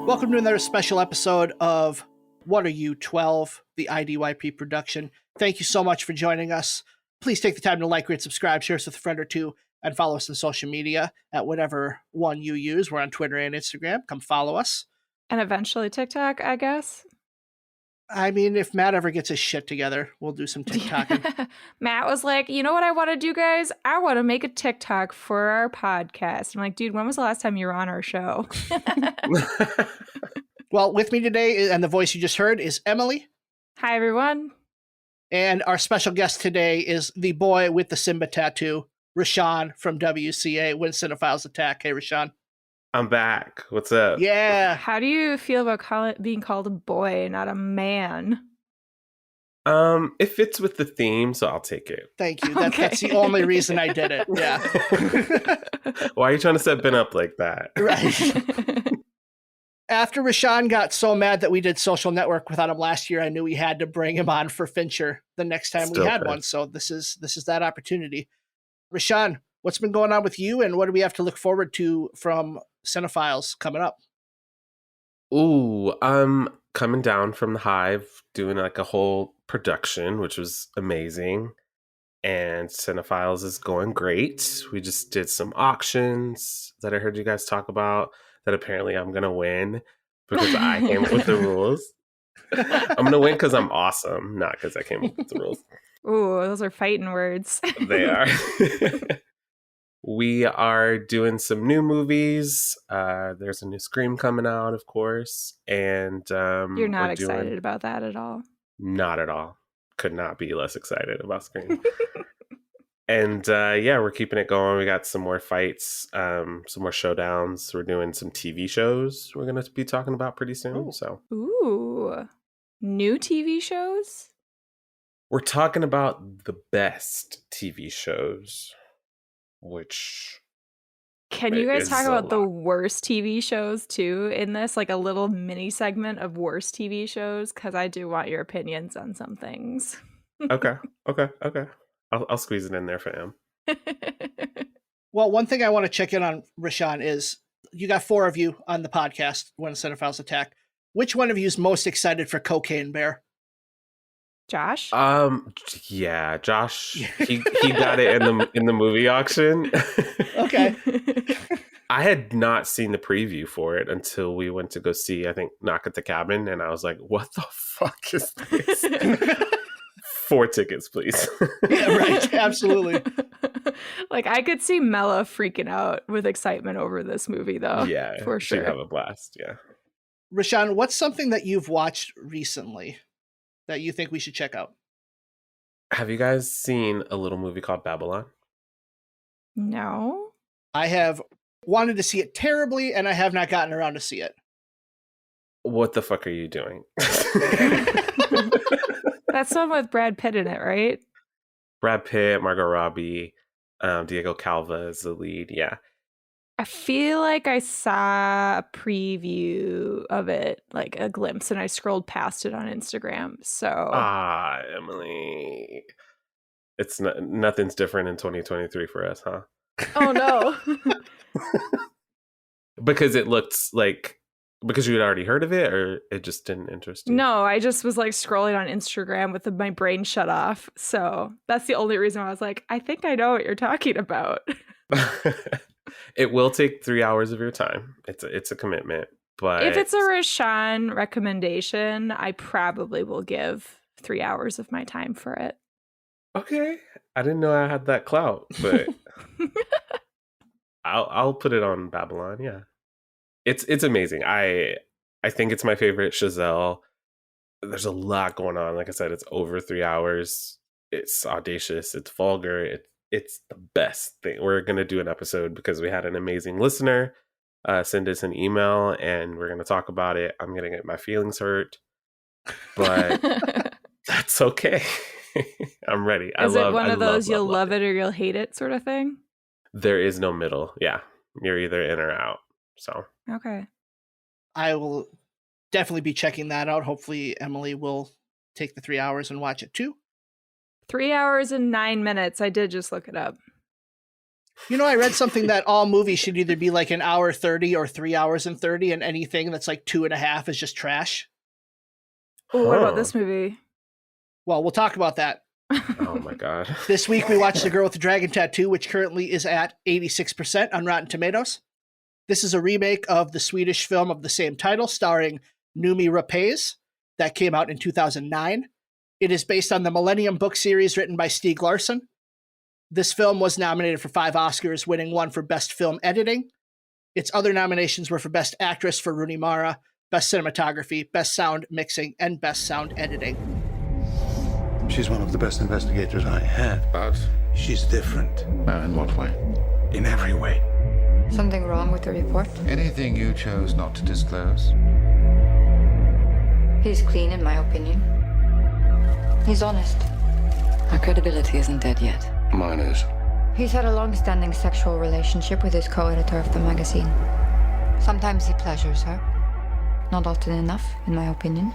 Welcome to another special episode of What Are You 12, the IDYP production. Thank you so much for joining us. Please take the time to like, rate, subscribe, share us with a friend or two, and follow us on social media at whatever one you use. We're on Twitter and Instagram. Come follow us. And eventually TikTok, I guess. I mean, if Matt ever gets his shit together, we'll do some TikToking. Matt was like, you know what I want to do, guys? I want to make a TikTok for our podcast. I'm like, dude, when was the last time you were on our show? Well, with me today, and the voice you just heard, is Emily. Hi, everyone. And our special guest today is the boy with the Simba tattoo, Rashawn from WCA, when Cinephiles Attack. Hey, Rashawn. I'm back. What's up? Yeah. How do you feel about being called a boy, not a man? It fits with the theme, so I'll take it. Thank you. That's the only reason I did it. Yeah. Why are you trying to set Ben up like that? Right. After Rashawn got so mad that we did Social Network without him last year, I knew we had to bring him on for Fincher the next time we had one. So this is that opportunity. Rashawn, what's been going on with you, and what do we have to look forward to from Cinephiles coming up? Ooh, I'm coming down from the Hive, doing like a whole production, which was amazing. And Cinephiles is going great. We just did some auctions that I heard you guys talk about that apparently I'm going to win because I came up with the rules. I'm going to win because I'm awesome, not because I came up with the rules. Ooh, those are fighting words. They are. We are doing some new movies. There's a new Scream coming out, of course. And you're not excited about that at all? Not at all. Could not be less excited about Scream. And yeah, we're keeping it going. We got some more fights, some more showdowns. We're doing some TV shows we're going to be talking about pretty soon. Ooh, new TV shows? We're talking about the best TV shows, which... Can you guys talk about the worst TV shows too in this? Like a little mini segment of worst TV shows? Because I do want your opinions on some things. Okay. I'll squeeze it in there for him. Well, one thing I want to check in on, Rashawn, is you got 4 of you on the podcast when Cinephiles Attack. Which one of you is most excited for Cocaine Bear? Josh? Yeah, Josh. He got it in the movie auction. Okay. I had not seen the preview for it until we went to go see, I think, Knock at the Cabin, and I was like, what the fuck is this? 4 tickets, please. Yeah, right. Absolutely. Like, I could see Mela freaking out with excitement over this movie, though. Yeah, for sure. She'd have a blast, yeah. Rashawn, what's something that you've watched recently that you think we should check out? Have you guys seen a little movie called Babylon? No. I have wanted to see it terribly, and I have not gotten around to see it. What the fuck are you doing? That's the one with Brad Pitt in it, right? Brad Pitt, Margot Robbie, Diego Calva is the lead, yeah. I feel like I saw a preview of it, like a glimpse, and I scrolled past it on Instagram. So Emily, it's nothing's different in 2023 for us, huh? Oh no. Because it looked like, because you had already heard of it, or it just didn't interest you? No, I just was like scrolling on Instagram with my brain shut off. So that's the only reason I was like, I think I know what you're talking about. It will take 3 hours of your time. It's a commitment, but if it's a Rashawn recommendation, I probably will give 3 hours of my time for it. Okay, I didn't know I had that clout, but I'll put it on Babylon. Yeah, it's amazing. I think it's my favorite Chazelle. There's a lot going on. Like I said, it's over 3 hours. It's audacious. It's vulgar. It's the best thing. We're going to do an episode because we had an amazing listener send us an email, and we're going to talk about it. I'm going to get my feelings hurt, but that's okay. I'm ready. Is it one of those you'll love it or you'll hate it sort of thing? There is no middle. Yeah. You're either in or out. So. Okay. I will definitely be checking that out. Hopefully Emily will take the 3 hours and watch it too. 3 hours and 9 minutes. I did just look it up. I read something that all movies should either be like an hour 30 or 3 hours and 30, and anything that's like 2.5 is just trash. Oh, what about this movie? Well, we'll talk about that. Oh my God. This week we watched The Girl with the Dragon Tattoo, which currently is at 86% on Rotten Tomatoes. This is a remake of the Swedish film of the same title, starring Noomi Rapace, that came out in 2009. It is based on the Millennium book series written by Stieg Larsson. This film was nominated for 5 Oscars, winning 1 for Best Film Editing. Its other nominations were for Best Actress for Rooney Mara, Best Cinematography, Best Sound Mixing, and Best Sound Editing. She's one of the best investigators I had. But She's different. In what way? In every way. Something wrong with the report? Anything you chose not to disclose? He's clean, in my opinion. He's honest. Our credibility isn't dead yet. Mine is. He's had a long-standing sexual relationship with his co-editor of the magazine. Sometimes he pleasures her. Not often enough, in my opinion.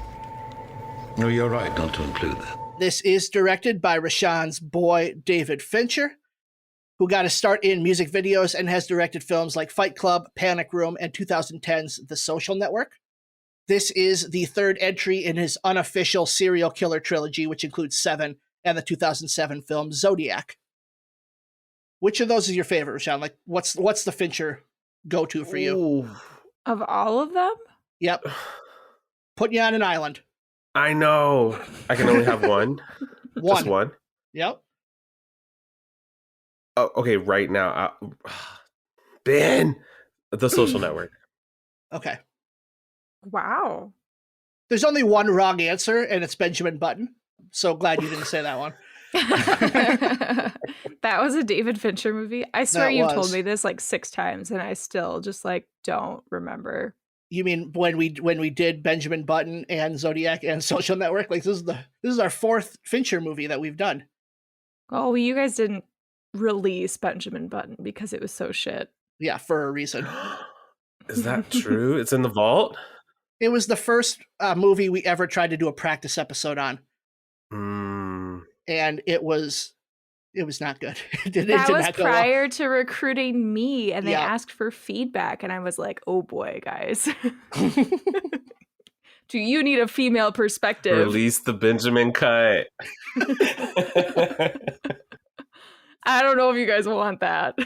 No, you're right not to include that. This is directed by Rashawn's boy, David Fincher, who got a start in music videos and has directed films like Fight Club, Panic Room, and 2010's The Social Network. This is the third entry in his unofficial serial killer trilogy, which includes 7 and the 2007 film Zodiac. Which of those is your favorite, Rashawn? Like, what's the Fincher go-to for you? Ooh. Of all of them? Yep. Putting you on an island. I know. I can only have one. Just one. Yep. Oh, okay, right now. Ben! The Social Network. Okay. Wow. There's only one wrong answer, and it's Benjamin Button. So glad you didn't say that one. That was a David Fincher movie. I swear That you've was. told me this like 6 times, and I still just like don't remember. You mean when we did Benjamin Button and Zodiac and Social Network? Like this is our 4th Fincher movie that we've done. Oh, well, you guys didn't release Benjamin Button because it was so shit. Yeah, for a reason. Is that true? It's in the vault? It was the first movie we ever tried to do a practice episode on, and it was not good. That was prior to recruiting me, and they asked for feedback, and I was like, "Oh boy, guys, do you need a female perspective? Release the Benjamin cut." I don't know if you guys want that.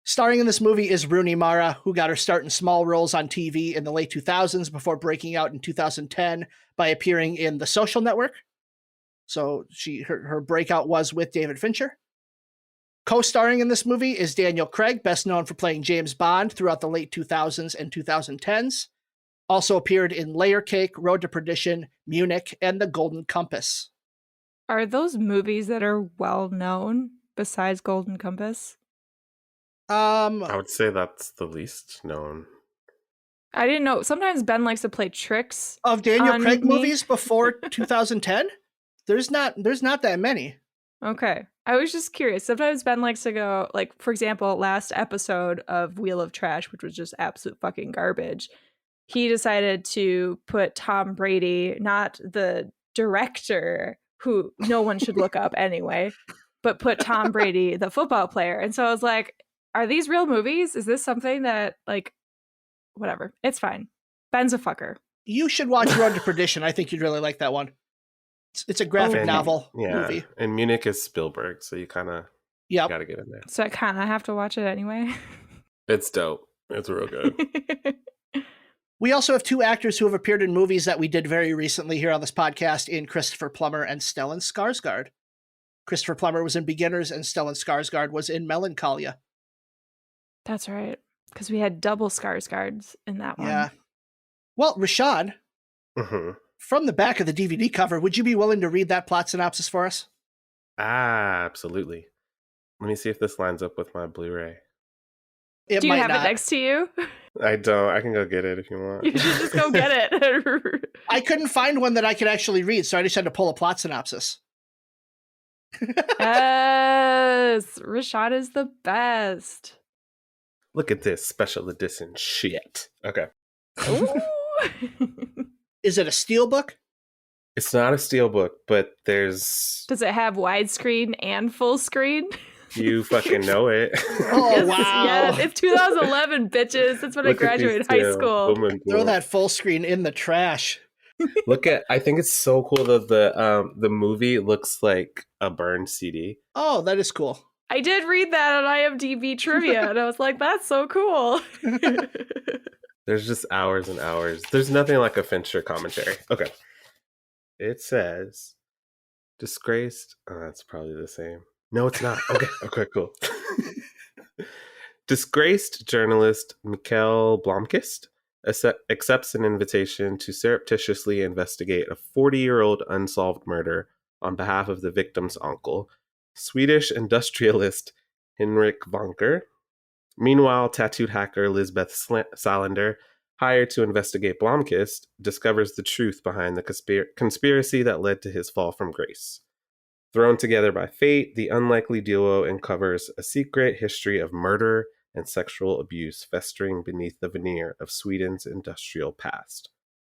Starring in this movie is Rooney Mara, who got her start in small roles on TV in the late 2000s before breaking out in 2010 by appearing in The Social Network. So her breakout was with David Fincher. Co-starring in this movie is Daniel Craig, best known for playing James Bond throughout the late 2000s and 2010s. Also appeared in Layer Cake, Road to Perdition, Munich, and The Golden Compass. Are those movies that are well known besides Golden Compass? I would say that's the least known. I didn't know. Sometimes Ben likes to play tricks of Daniel Craig movies before 2010. There's not that many. Okay. I was just curious. Sometimes Ben likes to go, like, for example, last episode of Wheel of Trash, which was just absolute fucking garbage, he decided to put Tom Brady, not the director, who no one should look up anyway, but put Tom Brady, the football player. And so I was like, are these real movies? Is this something that, like, whatever. It's fine. Ben's a fucker. You should watch Road to Perdition. I think you'd really like that one. It's a graphic novel movie. And Munich is Spielberg, so you kind of got to get in there. So I kind of have to watch it anyway. It's dope. It's real good. We also have 2 actors who have appeared in movies that we did very recently here on this podcast in Christopher Plummer and Stellan Skarsgård. Christopher Plummer was in Beginners and Stellan Skarsgård was in Melancholia. That's right. Because we had double Skarsgårds in that one. Yeah. Well, Rashawn, from the back of the DVD cover, would you be willing to read that plot synopsis for us? Absolutely. Let me see if this lines up with my Blu-ray. Do you have it next to you? I don't. I can go get it if you want. You should just go get it. I couldn't find one that I could actually read, so I just had to pull a plot synopsis. Yes, Rashad is the best. Look at this special edition shit. Okay. Is it a steelbook? It's not a steelbook, but there's... Does it have widescreen and full screen? You fucking know it. Oh, Yes, wow. yes, it's 2011, bitches. That's when I Look at these graduated high school. boom and Throw boom. that full screen in the trash. I think it's so cool that the movie looks like a burned CD. Oh, that is cool. I did read that on IMDb trivia, and I was like, that's so cool. There's just hours and hours. There's nothing like a Fincher commentary. Okay. It says, disgraced. Oh, that's probably the same. No, it's not. Okay, cool. Disgraced journalist Mikhail Blomkist accepts an invitation to surreptitiously investigate a 40-year-old unsolved murder on behalf of the victim's uncle, Swedish industrialist Henrik Vonker. Meanwhile, tattooed hacker Lisbeth Salander, hired to investigate Blomkist, discovers the truth behind the conspiracy that led to his fall from grace. Thrown together by fate, the unlikely duo uncovers a secret history of murder and sexual abuse festering beneath the veneer of Sweden's industrial past,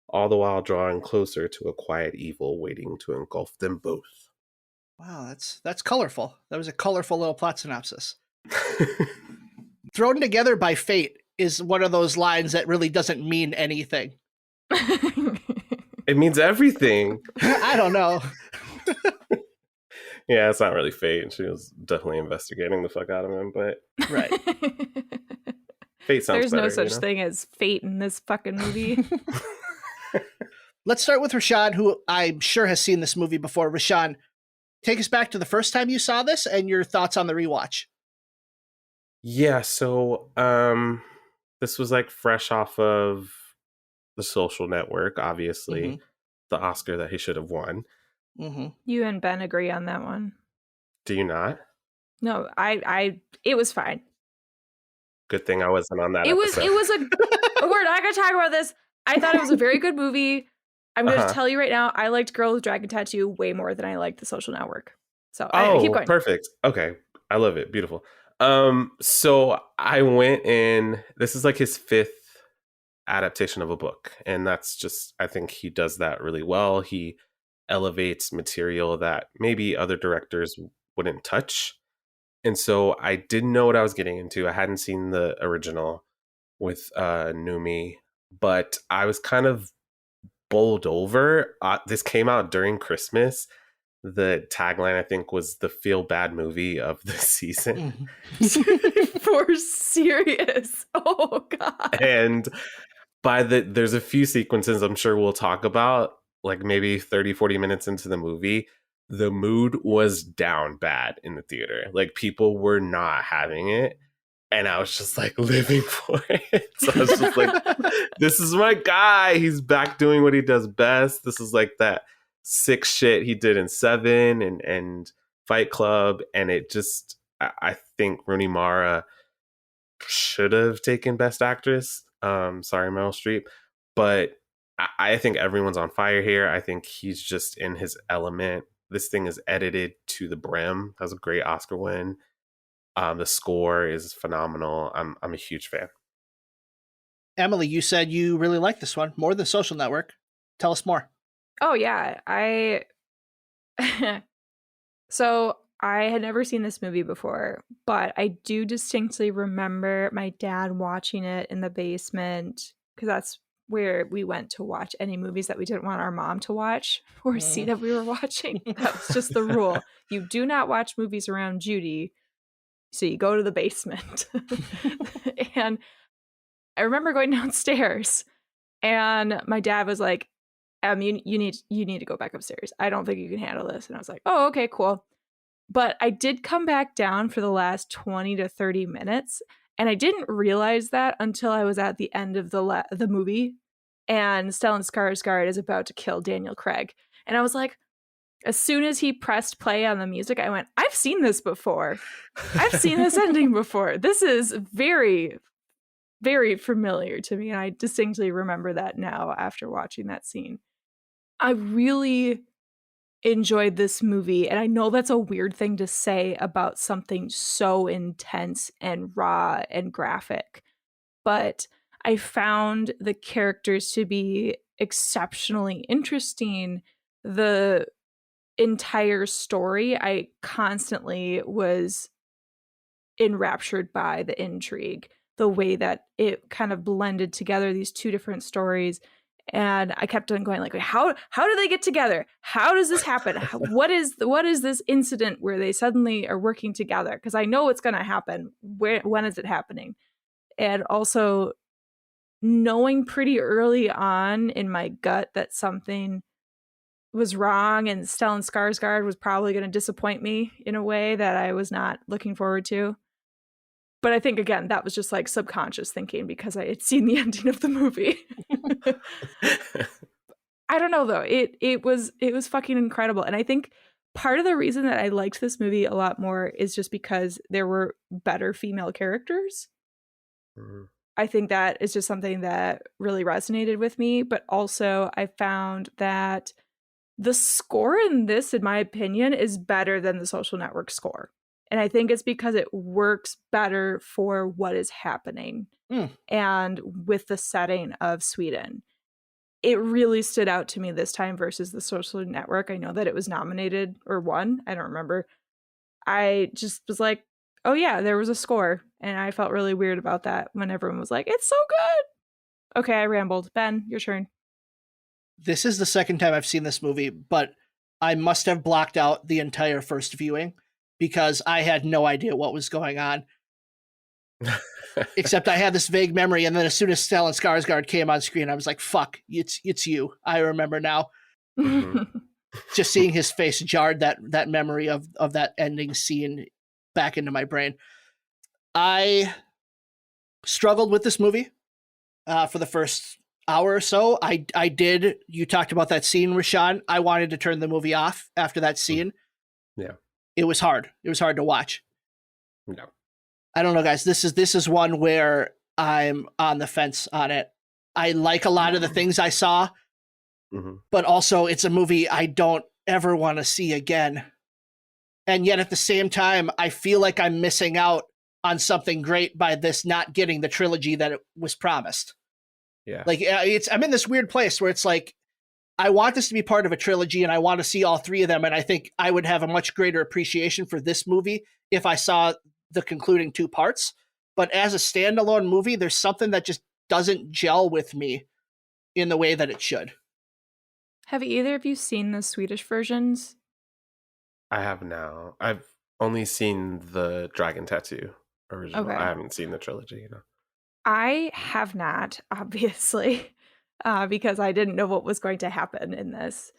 all the while drawing closer to a quiet evil waiting to engulf them both. Wow, that's colorful. That was a colorful little plot synopsis. Thrown together by fate is one of those lines that really doesn't mean anything. It means everything. I don't know. Yeah, it's not really fate. She was definitely investigating the fuck out of him, but Right. fate sounds There's better, no such thing as fate in this fucking movie. Let's start with Rashawn, who I'm sure has seen this movie before. Rashawn, take us back to the first time you saw this and your thoughts on the rewatch. Yeah, so this was like fresh off of The Social Network, obviously. Mm-hmm. The Oscar that he should have won. Mm-hmm. You and Ben agree on that one. Do you not? No, it was fine. Good thing I wasn't on that It was episode. we're not gonna talk about this. I thought it was a very good movie. I'm gonna Uh-huh. tell you right now, I liked Girl with Dragon Tattoo way more than I liked The Social Network. So Oh, keep going. perfect. Okay. I love it. Beautiful. So I went in, this is like his 5th adaptation of a book. And that's just, I think he does that really well. He elevates material that maybe other directors wouldn't touch. And so I didn't know what I was getting into. I hadn't seen the original with Numi, but I was kind of bowled over. This came out during Christmas. The tagline, I think, was the feel bad movie of the season. For serious. Oh God. And there's a few sequences I'm sure we'll talk about, like maybe 30, 40 minutes into the movie. The mood was down bad in the theater. Like people were not having it. And I was just like living for it. So I was just like, this is my guy. He's back doing what he does best. This is like that sick shit he did in Seven and Fight Club. And it just, I think Rooney Mara should have taken Best Actress. Sorry, Meryl Streep. But I think everyone's on fire here. I think he's just in his element. This thing is edited to the brim. That was a great Oscar win. The score is phenomenal. I'm a huge fan. Emily, you said you really liked this one more than Social Network. Tell us more. Oh yeah, So I had never seen this movie before, but I do distinctly remember my dad watching it in the basement because that's where we went to watch any movies that we didn't want our mom to watch or see that we were watching. That was just the rule. You do not watch movies around Judy, so you go to the basement. And I remember going downstairs and my dad was like, you need to go back upstairs. I don't think you can handle this. And I was like, oh, okay, cool. But I did come back down for the last 20 to 30 minutes. And I didn't realize that until I was at the end of the movie and Stellan Skarsgård is about to kill Daniel Craig. And I was like, as soon as he pressed play on the music, I went, I've seen this before. I've seen this ending before. This is very, very familiar to me. And I distinctly remember that now after watching that scene. I really enjoyed this movie. And I know that's a weird thing to say about something so intense and raw and graphic, but I found the characters to be exceptionally interesting. The entire story, I constantly was enraptured by the intrigue, the way that it kind of blended together these two different stories. And I kept on going like, how do they get together? How does this happen? What is this incident where they suddenly are working together? Because I know it's going to happen. When is it happening? And also knowing pretty early on in my gut that something was wrong and Stellan Skarsgård was probably going to disappoint me in a way that I was not looking forward to. But I think, again, that was just like subconscious thinking because I had seen the ending of the movie. I don't know, though. It was fucking incredible. And I think part of the reason that I liked this movie a lot more is just because there were better female characters. Mm-hmm. I think that is just something that really resonated with me. But also I found that the score in this, in my opinion, is better than the Social Network score. And I think it's because it works better for what is happening and with the setting of Sweden. It really stood out to me this time versus the Social Network. I know that it was nominated or won. I don't remember. I just was like, oh yeah, there was a score. And I felt really weird about that when everyone was like, it's so good. Okay, I rambled. Ben, your turn. This is the second time I've seen this movie, but I must have blocked out the entire first viewing because I had no idea what was going on. Except I had this vague memory, and then as soon as Stellan Skarsgård came on screen, I was like, fuck, it's you. I remember now. Mm-hmm. Just seeing his face jarred that memory of that ending scene back into my brain. I struggled with this movie for the first hour or so. I did. You talked about that scene, Rashawn. I wanted to turn the movie off after that scene. Yeah. It was hard. It was hard to watch. No. I don't know, guys. This is one where I'm on the fence on it. I like a lot of the things I saw, but also it's a movie I don't ever want to see again. And yet at the same time, I feel like I'm missing out on something great by this not getting the trilogy that it was promised. Yeah. Like I'm in this weird place where it's like, I want this to be part of a trilogy and I want to see all three of them. And I think I would have a much greater appreciation for this movie if I saw the concluding two parts. But as a standalone movie, there's something that just doesn't gel with me in the way that it should. Have either of you seen the Swedish versions? I have now. I've only seen the Dragon Tattoo original. Okay. I haven't seen the trilogy, you know. I have not, obviously. Because I didn't know what was going to happen in this.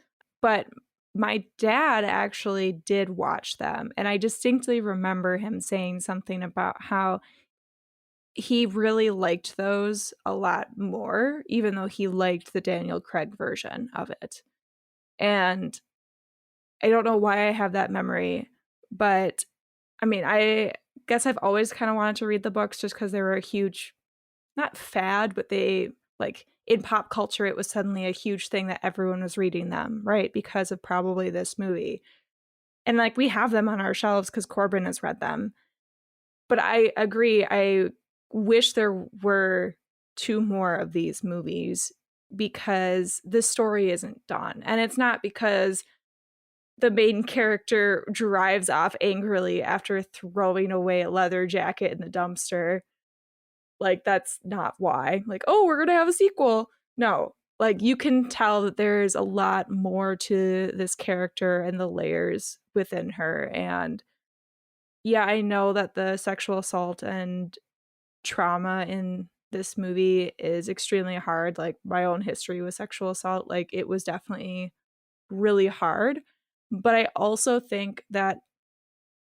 But my dad actually did watch them. And I distinctly remember him saying something about how he really liked those a lot more, even though he liked the Daniel Craig version of it. And I don't know why I have that memory. But I mean, I guess I've always kind of wanted to read the books just because they were a huge, not fad, but they like... in pop culture, it was suddenly a huge thing that everyone was reading them, right? Because of probably this movie. And like we have them on our shelves because Corbin has read them. But I agree. I wish there were 2 more of these movies because this story isn't done. And it's not because the main character drives off angrily after throwing away a leather jacket in the dumpster. Like, that's not why. Like, oh, we're going to have a sequel. No, like, you can tell that there's a lot more to this character and the layers within her. And yeah, I know that the sexual assault and trauma in this movie is extremely hard. Like, my own history with sexual assault, like, it was definitely really hard. But I also think that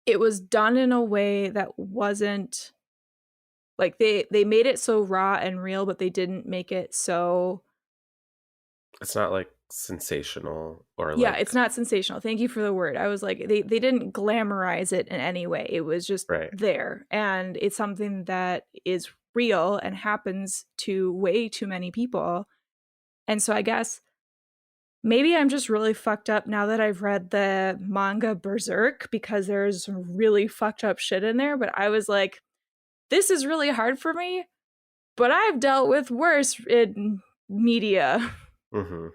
it was done in a way that wasn't... like they made it so raw and real, but they didn't make it so... it's not like sensational or yeah, it's not sensational. Thank you for the word. I was like, they didn't glamorize it in any way. It was just there. And it's something that is real and happens to way too many people. And so I guess maybe I'm just really fucked up now that I've read the manga Berserk, because there's some really fucked up shit in there. But I was like, this is really hard for me, but I've dealt with worse in media. Mm-hmm.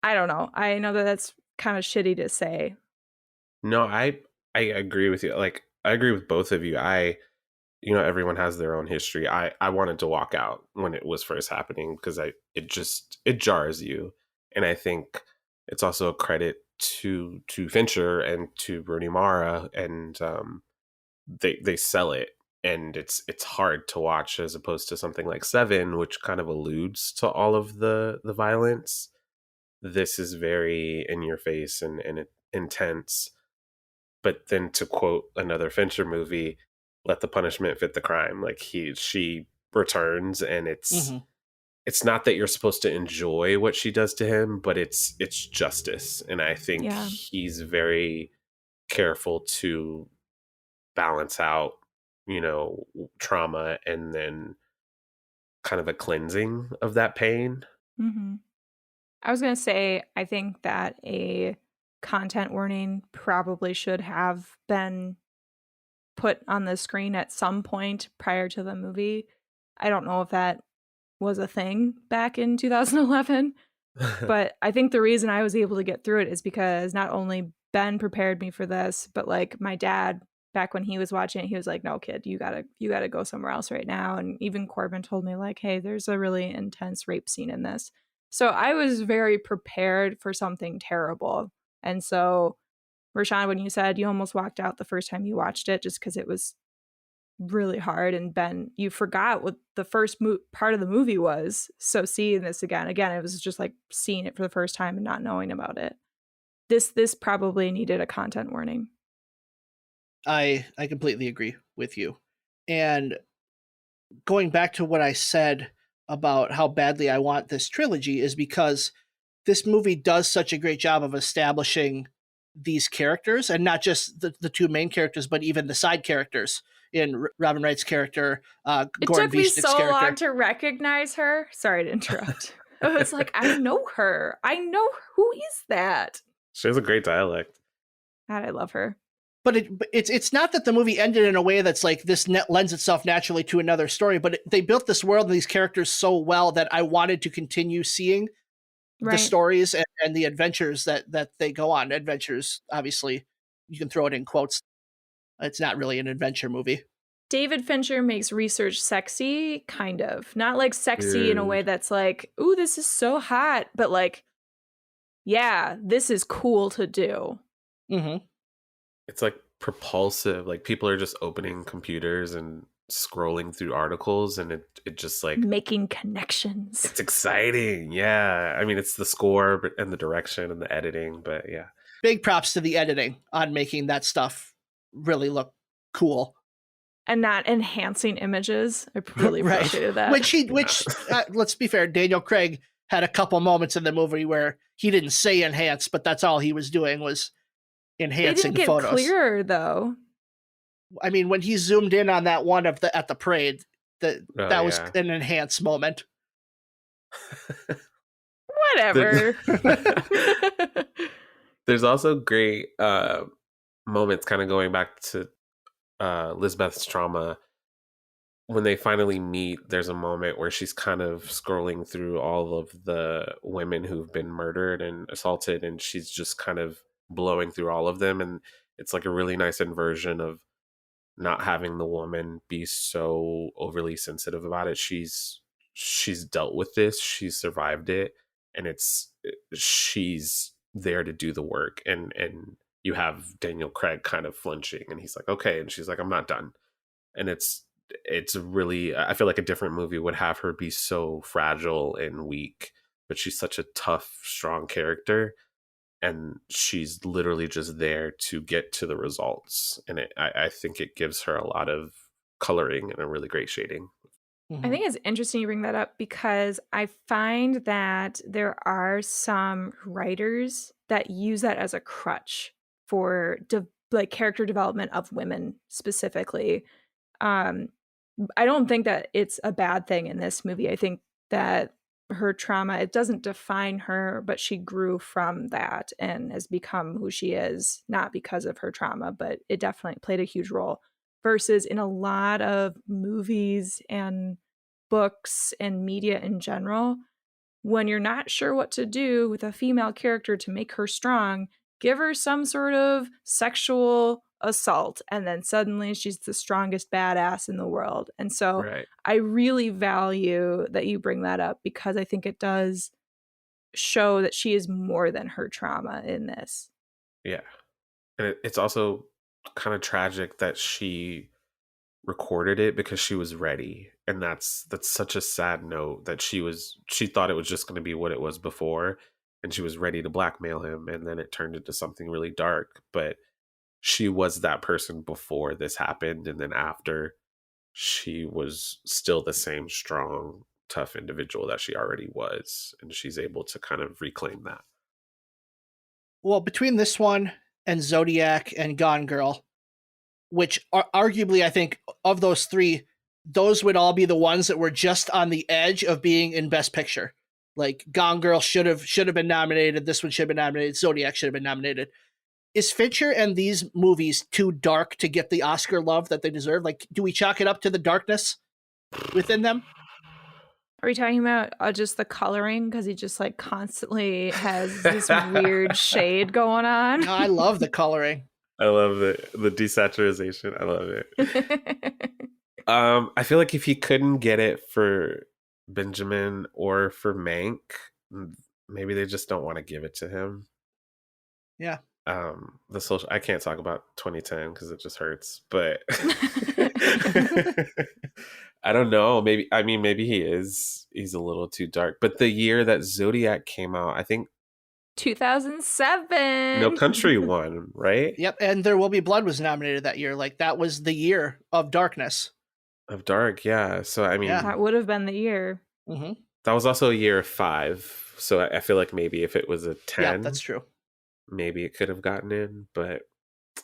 I don't know. I know that that's kind of shitty to say. No, I agree with you. Like, I agree with both of you. Everyone has their own history. I wanted to walk out when it was first happening because it jars you. And I think it's also a credit to Fincher and to Rooney Mara, and they sell it, and it's hard to watch as opposed to something like Seven, which kind of alludes to all of the violence. This is very in your face and intense. But then, to quote another Fincher movie, let the punishment fit the crime. Like she returns, and it's not that you're supposed to enjoy what she does to him, but it's justice. And I think he's very careful to balance out, trauma and then kind of a cleansing of that pain. Mm-hmm. I was going to say, I think that a content warning probably should have been put on the screen at some point prior to the movie. I don't know if that was a thing back in 2011, but I think the reason I was able to get through it is because not only Ben prepared me for this, but like my dad, back when he was watching it, he was like, no, kid, you gotta go somewhere else right now. And even Corbin told me like, hey, there's a really intense rape scene in this. So I was very prepared for something terrible. And so, Rashawn, when you said you almost walked out the first time you watched it just because it was really hard, and Ben, you forgot what the first part of the movie was. So seeing this again, it was just like seeing it for the first time and not knowing about it. This probably needed a content warning. I completely agree with you. And going back to what I said about how badly I want this trilogy is because this movie does such a great job of establishing these characters, and not just the two main characters, but even the side characters in Robin Wright's character, It Gordon took me Bishnick's so character. long to recognize her. Sorry to interrupt. I was like, I know her. I know, who is that? She has a great dialect. God, I love her. But it's not that the movie ended in a way that's like this lends itself naturally to another story, but they built this world and these characters so well that I wanted to continue seeing the stories and the adventures that they go on. Adventures, obviously, you can throw it in quotes. It's not really an adventure movie. David Fincher makes research sexy, kind of. Not like sexy in a way that's like, ooh, this is so hot, but like, yeah, this is cool to do. Mm-hmm. It's like propulsive. Like people are just opening computers and scrolling through articles, and it just like making connections. It's exciting. Yeah. I mean, it's the score and the direction and the editing, but yeah. Big props to the editing on making that stuff really look cool. And not enhancing images. I really appreciated that. Which let's be fair, Daniel Craig had a couple moments in the movie where he didn't say enhance, but that's all he was doing was enhancing they didn't get photos. Clearer though. I mean, when he zoomed in on that one at the parade, that was an enhanced moment. Whatever. There's also great moments kind of going back to Lisbeth's trauma. When they finally meet, there's a moment where she's kind of scrolling through all of the women who've been murdered and assaulted, and she's just kind of blowing through all of them. And it's like a really nice inversion of not having the woman be so overly sensitive about it. She's dealt with this, she's survived it, and she's there to do the work. And you have Daniel Craig kind of flinching, and he's like, okay, and she's like, I'm not done. And it's really, I feel like a different movie would have her be so fragile and weak, but she's such a tough, strong character, and she's literally just there to get to the results. And I think it gives her a lot of coloring and a really great shading. I think it's interesting you bring that up because I find that there are some writers that use that as a crutch for like character development of women specifically. I don't think that it's a bad thing in this movie. I think that her trauma, it doesn't define her, but she grew from that and has become who she is, not because of her trauma, but it definitely played a huge role. Versus in a lot of movies and books and media in general, when you're not sure what to do with a female character to make her strong, give her some sort of sexual assault, and then suddenly she's the strongest badass in the world. And so Right. I really value that you bring that up, because I think it does show that she is more than her trauma in this. Yeah. And it's also kind of tragic that she recorded it because she was ready, and that's such a sad note, that she thought it was just going to be what it was before, and she was ready to blackmail him, and then it turned into something really dark. But she was that person before this happened, and then after, she was still the same strong, tough individual that she already was, and she's able to kind of reclaim that. Well, between this one and Zodiac and Gone Girl, which are arguably, I think, of those three, those would all be the ones that were just on the edge of being in Best Picture. Like, Gone Girl should have been nominated. This one should have been nominated. Zodiac should have been nominated. Is Fincher and these movies too dark to get the Oscar love that they deserve? Like, do we chalk it up to the darkness within them? Are we talking about just the coloring? Because he just like constantly has this weird shade going on. No, I love the coloring. I love the desaturation. I love it. I feel like if he couldn't get it for Benjamin or for Mank, maybe they just don't want to give it to him. Yeah. I can't talk about 2010 because it just hurts, but I don't know. Maybe he's a little too dark. But the year that Zodiac came out, I think 2007. No Country won, right? Yep, and There Will Be Blood was nominated that year. Like, that was the year of darkness. Of dark, yeah. So I mean, that would have been the year. Mm-hmm. That was also a year of 5. So I feel like maybe if it was a 10, yeah, that's true. Maybe it could have gotten in, but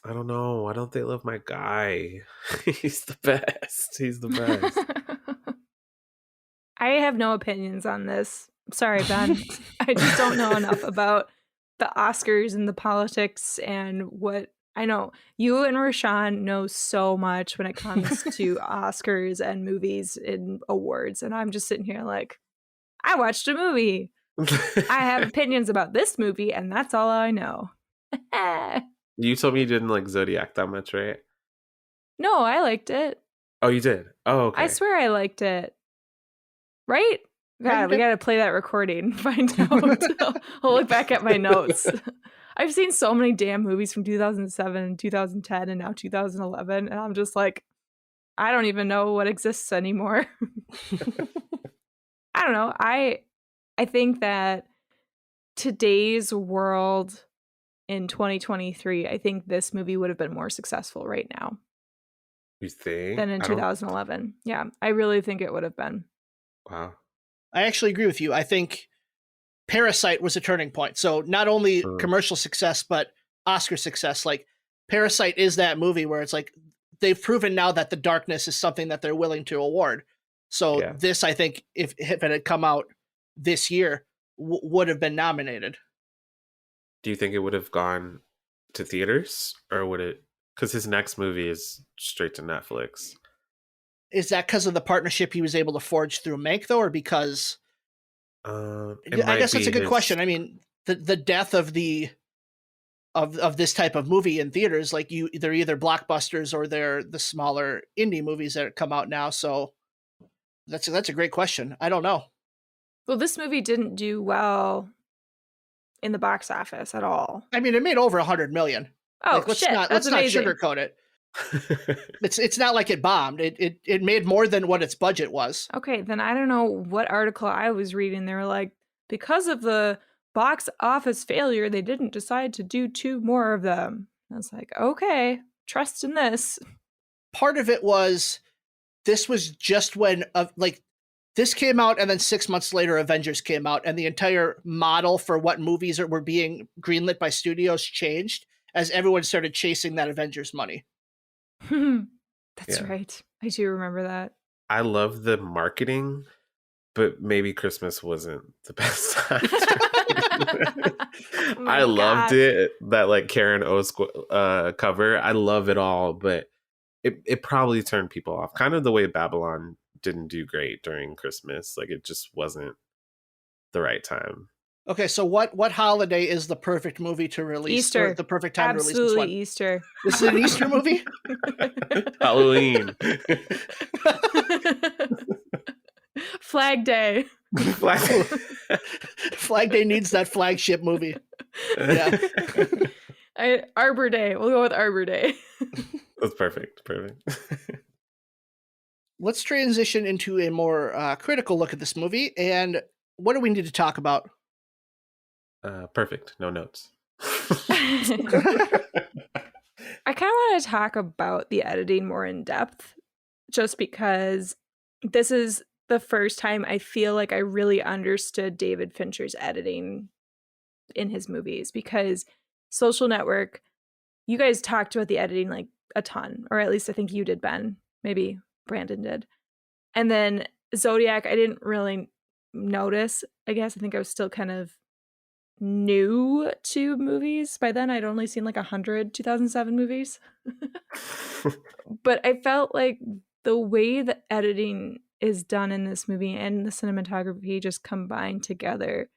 I don't know. Why don't they love my guy? He's the best. He's the best. I have no opinions on this. Sorry, Ben. I just don't know enough about the Oscars and the politics and what I know. You and Rashawn know so much when it comes to Oscars and movies and awards. And I'm just sitting here like, I watched a movie. I have opinions about this movie, and that's all I know. You told me you didn't like Zodiac that much, right? No, I liked it. Oh, you did? Oh, okay. I swear I liked it. Right? God, we got to play that recording. Find out. I'll look back at my notes. I've seen so many damn movies from 2007 and 2010 and now 2011, and I'm just like, I don't even know what exists anymore. I don't know. I think that today's world in 2023, I think this movie would have been more successful right now. You think? Than in 2011. Yeah, I really think it would have been. Wow. I actually agree with you. I think Parasite was a turning point. So not only commercial success, but Oscar success. Like, Parasite is that movie where it's like, they've proven now that the darkness is something that they're willing to award. So this, I think, if it had come out this year, would have been nominated. Do you think it would have gone to theaters, or would it? Because his next movie is straight to Netflix. Is that because of the partnership he was able to forge through Mank, though, or because? I guess that's a good question. I mean, the death of of this type of movie in theaters, like, they're either blockbusters or they're the smaller indie movies that come out now. So that's a great question. I don't know. Well, this movie didn't do well in the box office at all. I mean, it made over 100 million. Oh, let's shit! Not sugarcoat it. It's not like it bombed. It made more than what its budget was. Okay, then I don't know what article I was reading. They were like, because of the box office failure, they didn't decide to do 2 more of them. I was like, okay, trust in this. Part of it was, this was just when this came out, and then 6 months later, Avengers came out, and the entire model for what movies were being greenlit by studios changed as everyone started chasing that Avengers money. That's right. I do remember that. I love the marketing, but maybe Christmas wasn't the best time. I loved it. That like Karen O cover. I love it all, but it probably turned people off. Kind of the way Babylon didn't do great during Christmas. Like, it just wasn't the right time. Okay, so what holiday is the perfect movie to release? Easter. Or the perfect time Absolutely to release this one? Easter. This is an Easter movie? Halloween. Flag Day. Flag Day needs that flagship movie. Yeah. Arbor Day. We'll go with Arbor Day. That's perfect. Let's transition into a more critical look at this movie. And what do we need to talk about? Perfect. No notes. I kind of want to talk about the editing more in depth, just because this is the first time I feel like I really understood David Fincher's editing in his movies, because Social Network, you guys talked about the editing like a ton, or at least I think you did, Ben. Maybe Brandon did. And then Zodiac, I didn't really notice. I guess I think I was still kind of new to movies. By then I'd only seen like 100 2007 movies. But I felt like the way the editing is done in this movie and the cinematography just combined together,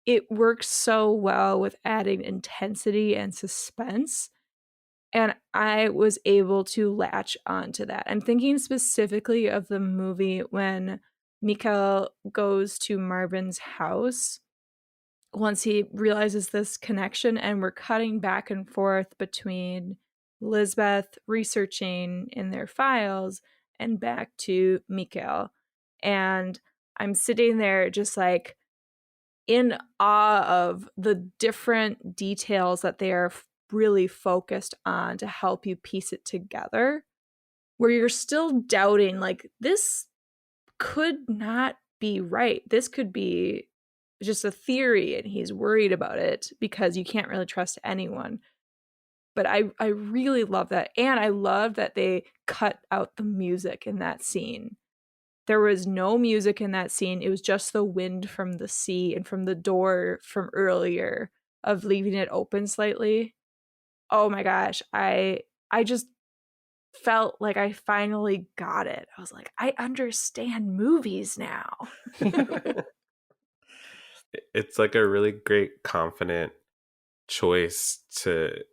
it works so well with adding intensity and suspense. And I was able to latch onto that. I'm thinking specifically of the movie when Mikhail goes to Marvin's house once he realizes this connection, and we're cutting back and forth between Lisbeth researching in their files and back to Mikhail. And I'm sitting there just like in awe of the different details that they are really focused on to help you piece it together, where you're still doubting, like, this could not be right. This could be just a theory, and he's worried about it because you can't really trust anyone. But I really love that. And I love that they cut out the music in that scene. There was no music in that scene. It was just the wind from the sea and from the door from earlier of leaving it open slightly. Oh my gosh. I just felt like I finally got it. I was like, I understand movies now. It's like a really great, confident choice to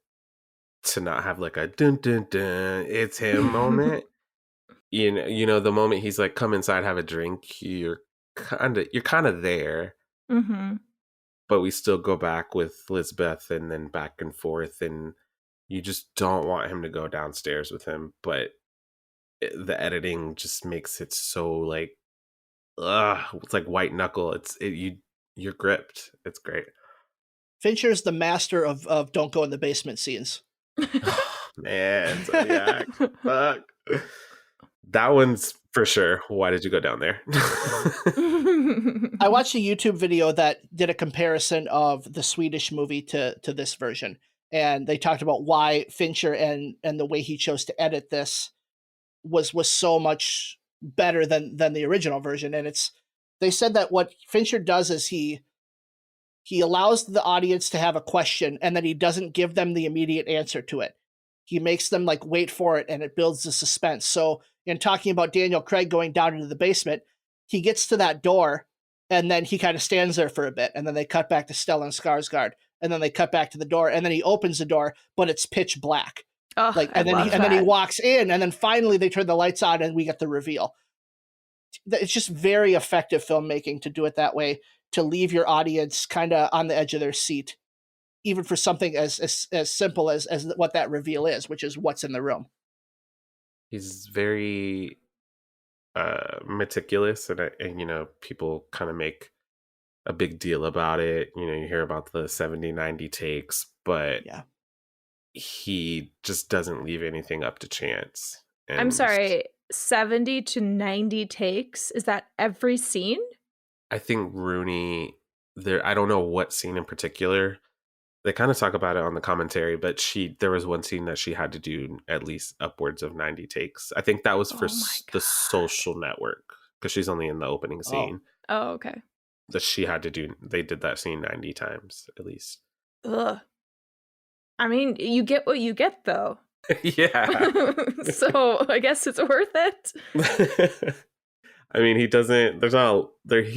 not have like a dun dun dun, it's him moment. You know, the moment he's like, come inside, have a drink, you're kind of there. Mm-hmm. But we still go back with Lisbeth and then back and forth, and you just don't want him to go downstairs with him. But the editing just makes it so like, it's like white knuckle. You're gripped. It's great. Fincher's the master of don't go in the basement scenes. Man, Zodiac. Fuck. That one's for sure. Why did you go down there? I watched a YouTube video that did a comparison of the Swedish movie to this version. And they talked about why Fincher and the way he chose to edit this was so much better than the original version. And they said that what Fincher does is he allows the audience to have a question, and then he doesn't give them the immediate answer to it. He makes them like wait for it, and it builds the suspense. So in talking about Daniel Craig going down into the basement, he gets to that door, and then he kind of stands there for a bit, and then they cut back to Stellan Skarsgård, and then they cut back to the door, and then he opens the door, but it's pitch black. Oh, and then he walks in, and then finally they turn the lights on, and we get the reveal. It's just very effective filmmaking to do it that way, to leave your audience kind of on the edge of their seat, even for something as simple as what that reveal is, which is what's in the room. He's very meticulous, and you know, people kind of make a big deal about it. You know, you hear about the 70-90 takes, but yeah, he just doesn't leave anything up to chance. And I'm sorry, 70 to 90 takes? Is that every scene? I think Rooney, I don't know what scene in particular. They kind of talk about it on the commentary, but there was one scene that she had to do at least upwards of 90 takes. I think that was for the Social Network, because she's only in the opening scene. Oh, okay. That she had to do, they did that scene 90 times at least. Ugh. I mean, you get what you get, though. Yeah. So I guess it's worth it. I mean, he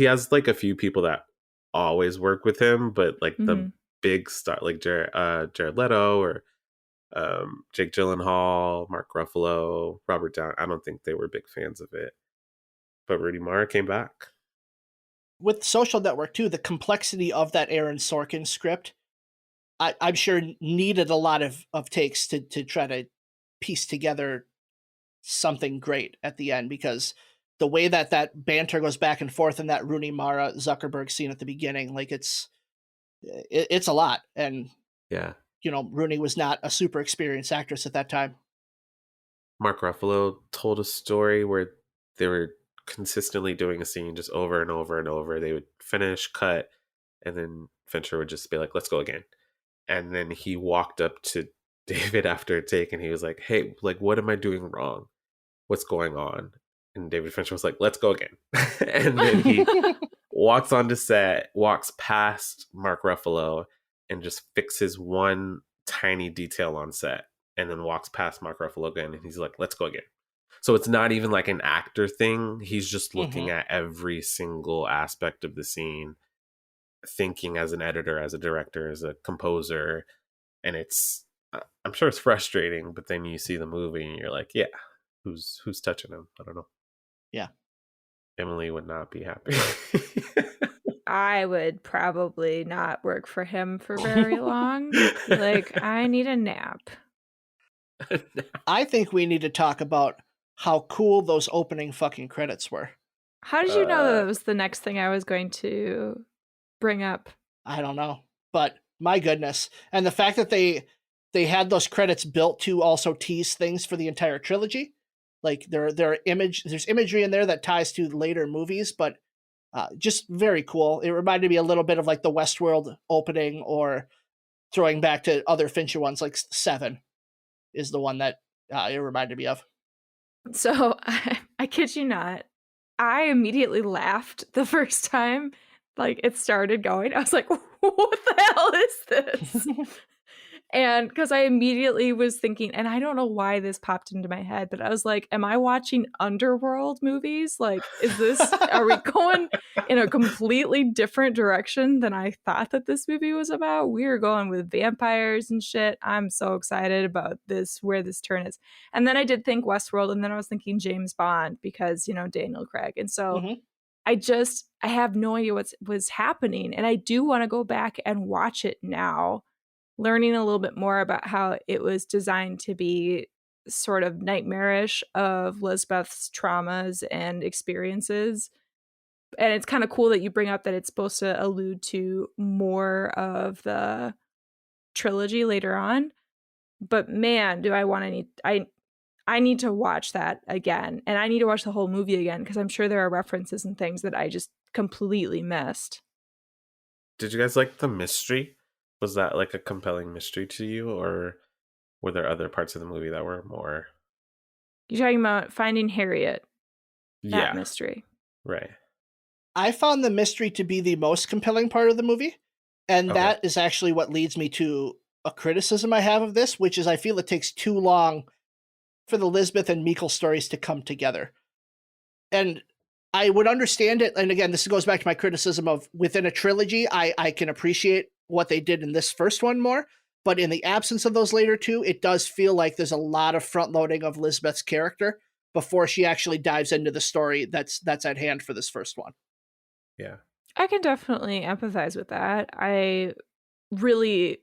has like a few people that always work with him, but like Mm-hmm. the big star like Jared Leto or Jake Gyllenhaal, Mark Ruffalo, Robert Downey, I don't think they were big fans of it. But Rudy Mara came back. With Social Network too, the complexity of that Aaron Sorkin script, I'm sure needed a lot of takes to try to piece together something great at the end, because the way that banter goes back and forth in that Rooney Mara Zuckerberg scene at the beginning, like it's a lot. And Yeah. Rooney was not a super experienced actress at that time. Mark Ruffalo told a story where they were consistently doing a scene just over and over and over. They would finish, cut, and then Fincher would just be like, let's go again. And then he walked up to David after a take and he was like, hey, like, what am I doing wrong? What's going on? And David Fincher was like, let's go again. And then he walks onto set, walks past Mark Ruffalo and just fixes one tiny detail on set, and then walks past Mark Ruffalo again and he's like, let's go again. So it's not even like an actor thing. He's just looking at every single aspect of the scene, thinking as an editor, as a director, as a composer. And it's, I'm sure it's frustrating, but then you see the movie and you're like, yeah, who's touching him? I don't know. Yeah. Emily would not be happy. I would probably not work for him for very long. Like, I need a nap. I think we need to talk about how cool those opening fucking credits were. How did you know that was the next thing I was going to bring up? I don't know, but my goodness. And the fact that they had those credits built to also tease things for the entire trilogy. Like there's imagery in there that ties to later movies, but just very cool. It reminded me a little bit of like the Westworld opening, or throwing back to other Fincher ones, like Seven is the one that it reminded me of. So I kid you not, I immediately laughed the first time like it started going. I was like, what the hell is this? And because I immediately was thinking, and I don't know why this popped into my head, but I was like, am I watching Underworld movies? Like, are we going in a completely different direction than I thought that this movie was about? We're going with vampires and shit. I'm so excited about this, where this turn is. And then I did think Westworld, and then I was thinking James Bond, because, Daniel Craig. And so I have no idea what's happening. And I do want to go back and watch it now, learning a little bit more about how it was designed to be sort of nightmarish of Lisbeth's traumas and experiences. And it's kind of cool that you bring up that it's supposed to allude to more of the trilogy later on. But man, do I need to watch that again. And I need to watch the whole movie again, because I'm sure there are references and things that I just completely missed. Did you guys like the mystery? Was that like a compelling mystery to you, or were there other parts of the movie that were more? You're talking about Finding Harriet. That mystery. Right. I found the mystery to be the most compelling part of the movie. And that is actually what leads me to a criticism I have of this, which is I feel it takes too long for the Lisbeth and Mikkel stories to come together. And I would understand it. And again, this goes back to my criticism of within a trilogy, I can appreciate what they did in this first one more. But in the absence of those later two, it does feel like there's a lot of front loading of Lisbeth's character before she actually dives into the story that's at hand for this first one. Yeah. I can definitely empathize with that. I really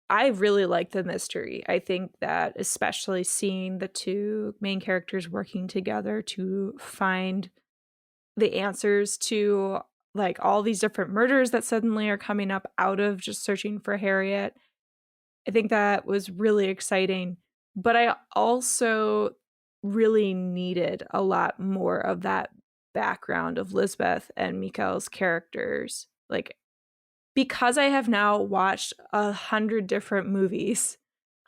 like the mystery. I think that especially seeing the two main characters working together to find the answers to like all these different murders that suddenly are coming up out of just searching for Harriet, I think that was really exciting. But I also really needed a lot more of that background of Lisbeth and Mikkel's characters. Like, because I have now watched 100 different movies,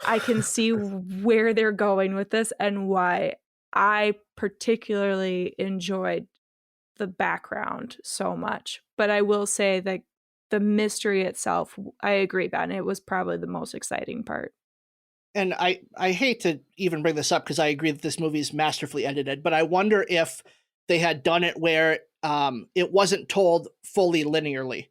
I can see where they're going with this and why I particularly enjoyed the background so much. But I will say that the mystery itself, I agree, Ben, it was probably the most exciting part. And I hate to even bring this up because I agree that this movie is masterfully edited, but I wonder if they had done it where it wasn't told fully linearly.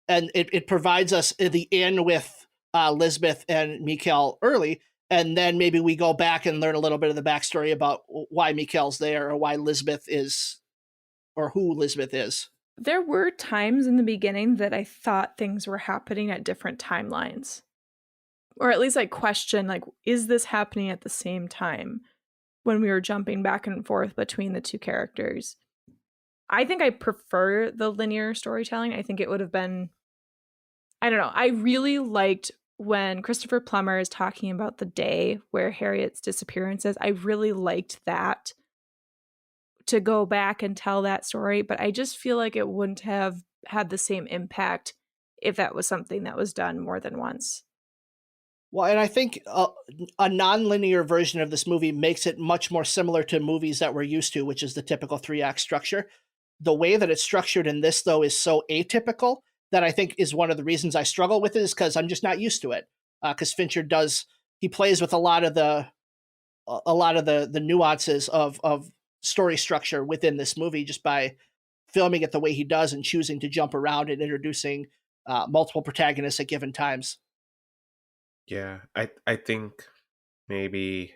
and it provides us the in with Lisbeth and Mikhail early, and then maybe we go back and learn a little bit of the backstory about why Mikhail's there, or why Lisbeth is, or who Lisbeth is. There were times in the beginning that I thought things were happening at different timelines. Or at least I questioned, like, is this happening at the same time when we were jumping back and forth between the two characters? I think I prefer the linear storytelling. I think it would have been, I don't know. I really liked when Christopher Plummer is talking about the day where Harriet's disappearance is. I really liked that, to go back and tell that story, but I just feel like it wouldn't have had the same impact if that was something that was done more than once. Well, and I think a non-linear version of this movie makes it much more similar to movies that we're used to, which is the typical 3-act structure. The way that it's structured in this, though, is so atypical that I think is one of the reasons I struggle with it, is because I'm just not used to it. Because Fincher he plays with a lot of the nuances of story structure within this movie, just by filming it the way he does and choosing to jump around and introducing multiple protagonists at given times. Yeah, I think maybe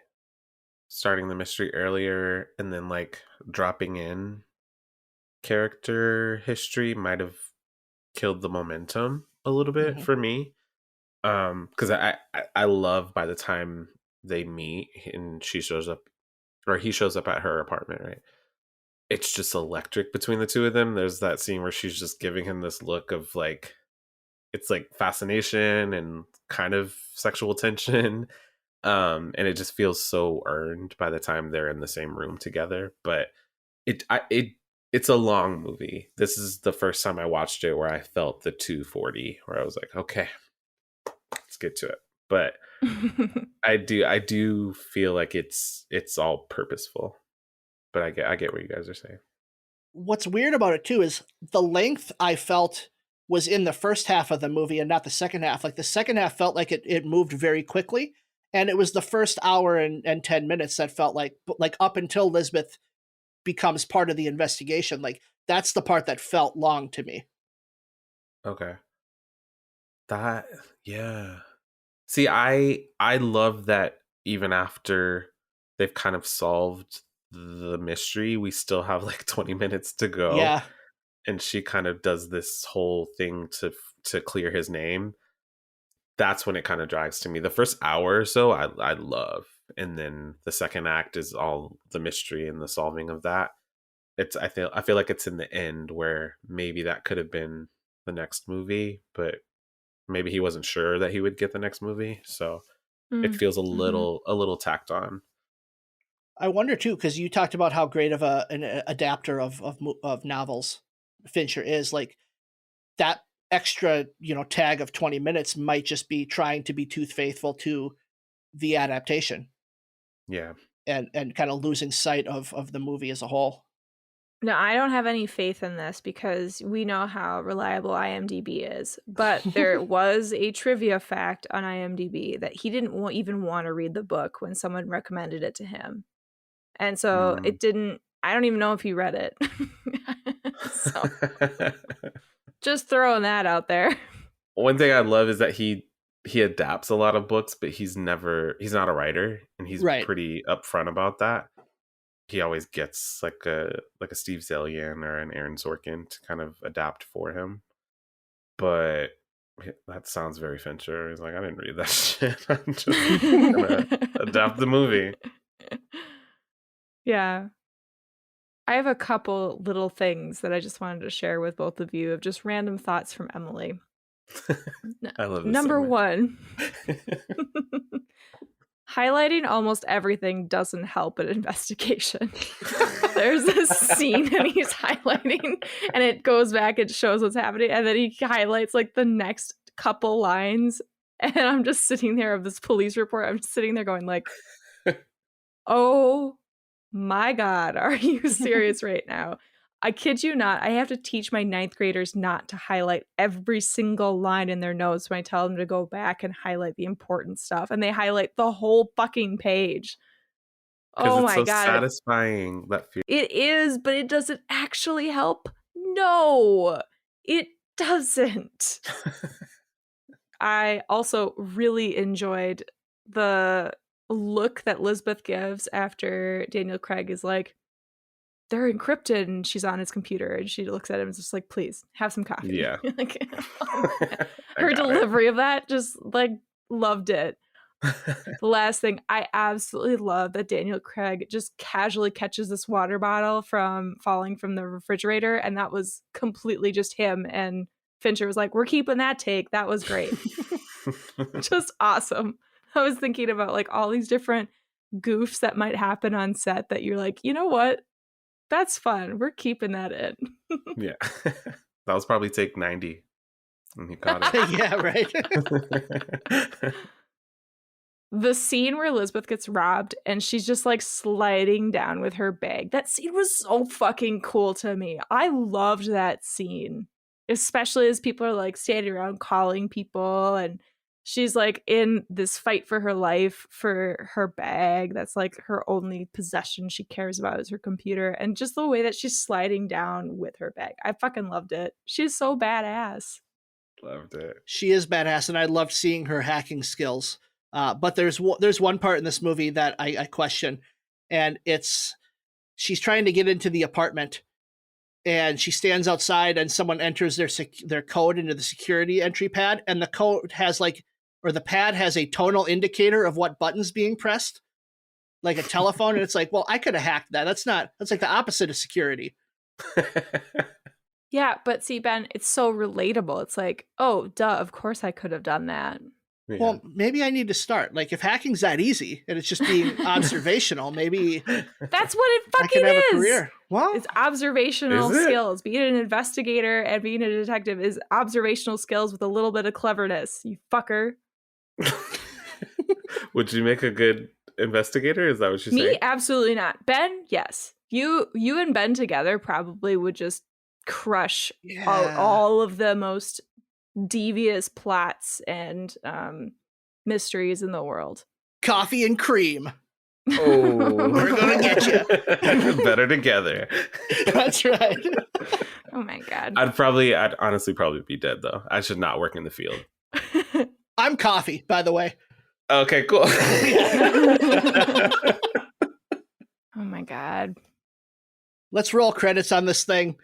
starting the mystery earlier and then like dropping in character history might have killed the momentum a little bit for me. Because I love by the time they meet and she shows up, or he shows up at her apartment, right? It's just electric between the two of them. There's that scene where she's just giving him this look of like, it's like fascination and kind of sexual tension. And it just feels so earned by the time they're in the same room together. But it's a long movie. This is the first time I watched it where I felt the 240, where I was like, okay, let's get to it. But I do feel like it's all purposeful. But I get what you guys are saying. What's weird about it too is the length I felt was in the first half of the movie and not the second half. Like the second half felt like it moved very quickly, and it was the first hour and 10 minutes that felt like up until Lisbeth becomes part of the investigation. Like that's the part that felt long to me. Okay. Yeah. See, I love that even after they've kind of solved the mystery, we still have like 20 minutes to go. Yeah. And she kind of does this whole thing to clear his name. That's when it kind of drags to me. The first hour or so I love. And then the second act is all the mystery and the solving of that. I feel like it's in the end where maybe that could have been the next movie, but maybe he wasn't sure that he would get the next movie. So it feels a little tacked on. I wonder too, because you talked about how great of an adapter of novels Fincher is. Like that extra, tag of 20 minutes might just be trying to be too faithful to the adaptation. Yeah. And kind of losing sight of the movie as a whole. No, I don't have any faith in this because we know how reliable IMDb is. But there was a trivia fact on IMDb that he didn't even want to read the book when someone recommended it to him. And so it didn't, I don't even know if he read it. So, just throwing that out there. One thing I love is that he adapts a lot of books, but he's not a writer, and he's pretty upfront about that. He always gets like a Steve Zalian or an Aaron Sorkin to kind of adapt for him. But that sounds very Fincher. He's like, I didn't read that shit. I'm just gonna adapt the movie. Yeah. I have a couple little things that I just wanted to share with both of you of just random thoughts from Emily. I love this. Number one. Highlighting almost everything doesn't help an investigation. There's this scene and he's highlighting and it goes back and shows what's happening, and then he highlights like the next couple lines, and I'm just sitting there of this police report. I'm just sitting there going like, oh my God, are you serious right now? I kid you not. I have to teach my 9th graders not to highlight every single line in their notes when I tell them to go back and highlight the important stuff. And they highlight the whole fucking page. Oh my God. It's so satisfying, that feeling. It is, but it doesn't actually help. No. It doesn't. I also really enjoyed the look that Lisbeth gives after Daniel Craig is like, they're encrypted, and she's on his computer, and she looks at him and is just like, please have some coffee. Yeah. Like, her delivery of that, just like, loved it. The last thing, I absolutely love that Daniel Craig just casually catches this water bottle from falling from the refrigerator, and that was completely just him, and Fincher was like, we're keeping that take. That was great. Just awesome. I was thinking about like all these different goofs that might happen on set that you're like, you know what? That's fun. We're keeping that in. Yeah. That was probably take 90 when he caught it. Yeah, right. The scene where Elizabeth gets robbed and she's just like sliding down with her bag. That scene was so fucking cool to me. I loved that scene, especially as people are like standing around calling people, and she's like in this fight for her life for her bag. That's like her only possession she cares about is her computer. And just the way that she's sliding down with her bag. I fucking loved it. She's so badass. Loved it. She is badass, and I loved seeing her hacking skills. But there's one part in this movie that I question, and it's she's trying to get into the apartment, and she stands outside, and someone enters their code into the security entry pad, and the code has the pad has a tonal indicator of what button's being pressed, like a telephone, and it's like, well, I could have hacked that. That's like the opposite of security. Yeah, but see, Ben, it's so relatable. It's like, oh, duh, of course I could have done that. Yeah. Well, maybe I need to start. Like, if hacking's that easy and it's just being observational, maybe that's what it I fucking can have is. a career. Well, it's observational Is it? skills. Being an investigator and being a detective is observational skills with a little bit of cleverness. You fucker. Would you make a good investigator? Is that what you're saying? Me, absolutely not. Ben, yes. You and Ben together probably would just crush all of the most devious plots and mysteries in the world. coffee and cream. Oh, We're gonna get you. Better together. That's right. Oh my god. I'd honestly probably be dead though. I should not work in the field. I'm coffee, by the way. Okay, cool. Oh my god. Let's roll credits on this thing.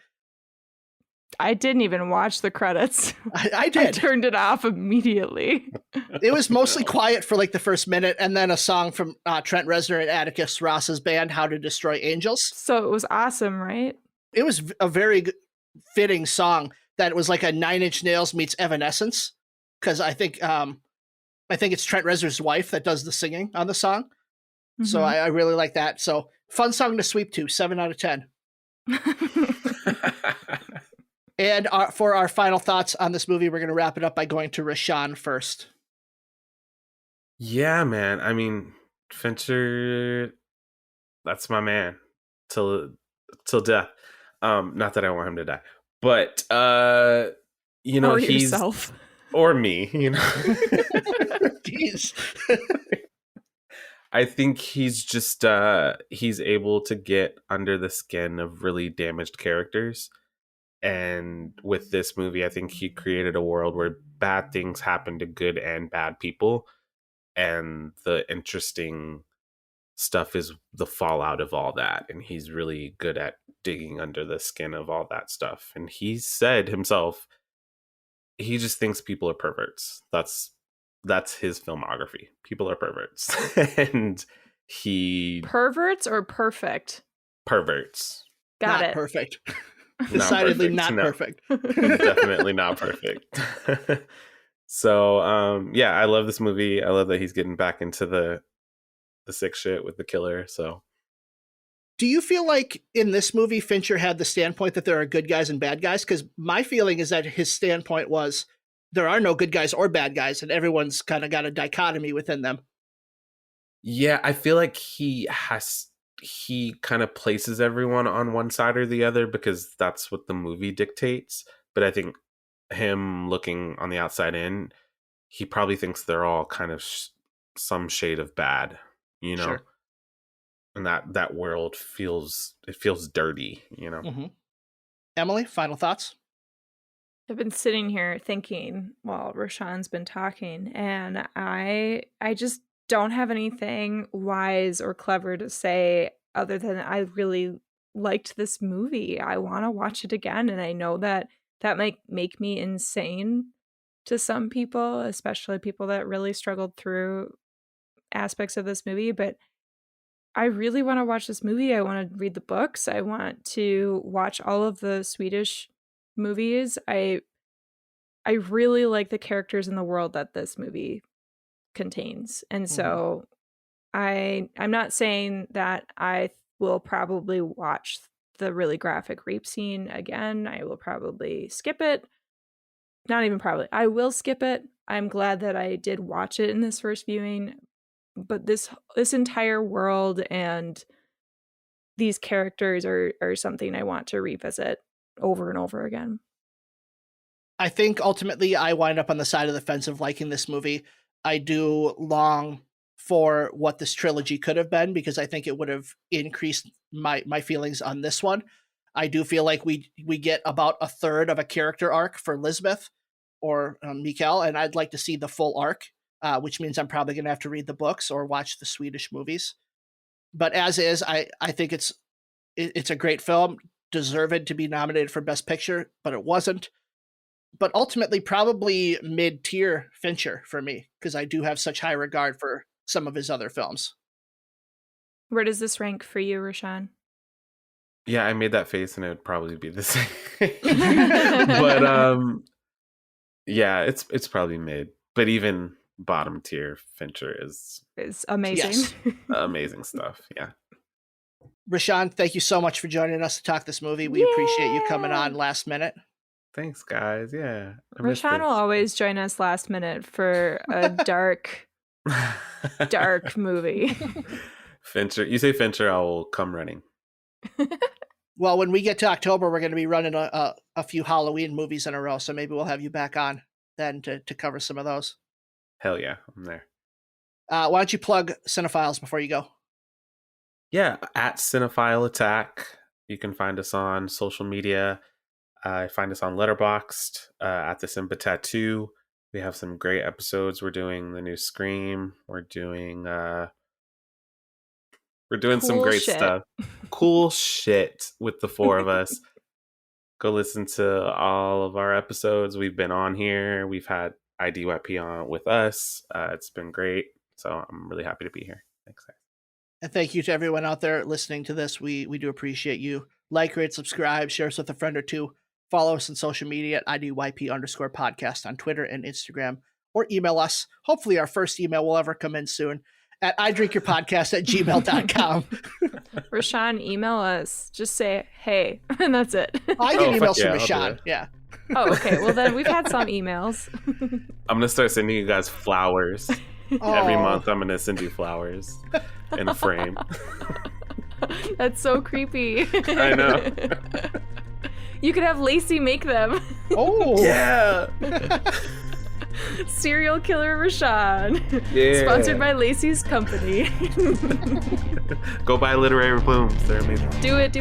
I didn't even watch the credits. I I did. turned it off immediately. It was mostly quiet for like the first minute, and then a song from Trent Reznor and Atticus Ross's band, How to Destroy Angels. So it was awesome, right? It was a very fitting song that was like a 9 Inch Nails meets Evanescence, because I think it's Trent Reznor's wife that does the singing on the song. So Mhm. I really like that. So fun song to sweep to, 7 out of 10. And for our final thoughts on this movie, we're going to wrap it up by going to Rashawn first. Yeah, man. I mean, Fincher, that's my man till death. Not that I want him to die, but you know, or he's yourself. or me, you know. Jeez. I think he's just he's able to get under the skin of really damaged characters. And with this movie, I think he created a world where bad things happen to good and bad people. And the interesting stuff is the fallout of all that. And he's really good at digging under the skin of all that stuff. And he said himself, he just thinks people are perverts. That's his filmography. People are perverts. And he... Perverts or perfect? Perverts. Got Not it. perfect. Not Decidedly perfect, not no. perfect. Definitely not perfect. So yeah, I love this movie. I love that he's getting back into the sick shit with the killer. So Do you feel like in this movie, Fincher had the standpoint that there are good guys and bad guys? Because my feeling is that his standpoint was there are no good guys or bad guys, and everyone's kind of got a dichotomy within them. yeah, I feel like he kind of places everyone on one side or the other because that's what the movie dictates. But I think him looking on the outside in, he probably thinks they're all kind of some shade of bad, you know. Sure. And that world feels dirty, you know. Mm-hmm. Emily, final thoughts? I've been sitting here thinking while Rashawn's been talking, and I just don't have anything wise or clever to say other than I really liked this movie. I want to watch it again, and I know that might make me insane to some people, especially people that really struggled through aspects of this movie, but I really want to watch this movie. I want to read the books. I want to watch all of the Swedish movies. I really like the characters in the world that this movie contains. And so I'm not saying that I will probably watch the really graphic rape scene again. I will probably skip it. Not even probably. I will skip it. I'm glad that I did watch it in this first viewing. But this entire world and these characters are something I want to revisit over and over again. I think ultimately I wind up on the side of the fence of liking this movie. I do long for what this trilogy could have been, because I think it would have increased my feelings on this one. I do feel like we get about a third of a character arc for Lisbeth or Mikael, and I'd like to see the full arc, which means I'm probably going to have to read the books or watch the Swedish movies. But as is, I think it's a great film, deserved to be nominated for Best Picture, but it wasn't. But ultimately, probably mid-tier Fincher for me, because I do have such high regard for some of his other films. Where does this rank for you, Rashawn? Yeah, I made that face and it would probably be the same. But yeah, it's probably mid. But even bottom tier Fincher is amazing. Yes. Amazing stuff. Yeah. Rashawn, thank you so much for joining us to talk this movie. We appreciate you coming on last minute. Thanks, guys. Yeah. Rashawn will always join us last minute for a dark movie. Fincher. You say Fincher, I will come running. Well, when we get to October, we're going to be running a few Halloween movies in a row, so maybe we'll have you back on then to cover some of those. Hell yeah, I'm there. Why don't you plug Cinephiles before you go? Yeah, at Cinephile Attack. You can find us on social media. Find us on Letterboxd, at the Simba Tattoo. We have some great episodes. We're doing the new Scream. We're doing cool some great stuff. Cool shit with the four of us. Go listen to all of our episodes. We've been on here. We've had IDYP on with us. It's been great. So I'm really happy to be here. Thanks, guys. And thank you to everyone out there listening to this. We do appreciate you. Like, rate, subscribe, share us with a friend or two. Follow us on social media at IDYP_podcast on Twitter and Instagram, or email us. Hopefully our first email will ever come in soon at idrinkyourpodcast@gmail.com. Rashawn, email us. Just say, hey, and that's it. I get emails from Rashawn. Yeah. Oh, okay. Well, then we've had some emails. I'm going to start sending you guys flowers. Every month I'm going to send you flowers in a frame. That's so creepy. I know. You could have Lacey make them. Oh. Yeah. Serial Killer Rashawn. Yeah. Sponsored by Lacey's company. Go buy literary blooms. They're amazing. Do it.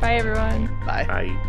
Bye, everyone. Bye. Bye.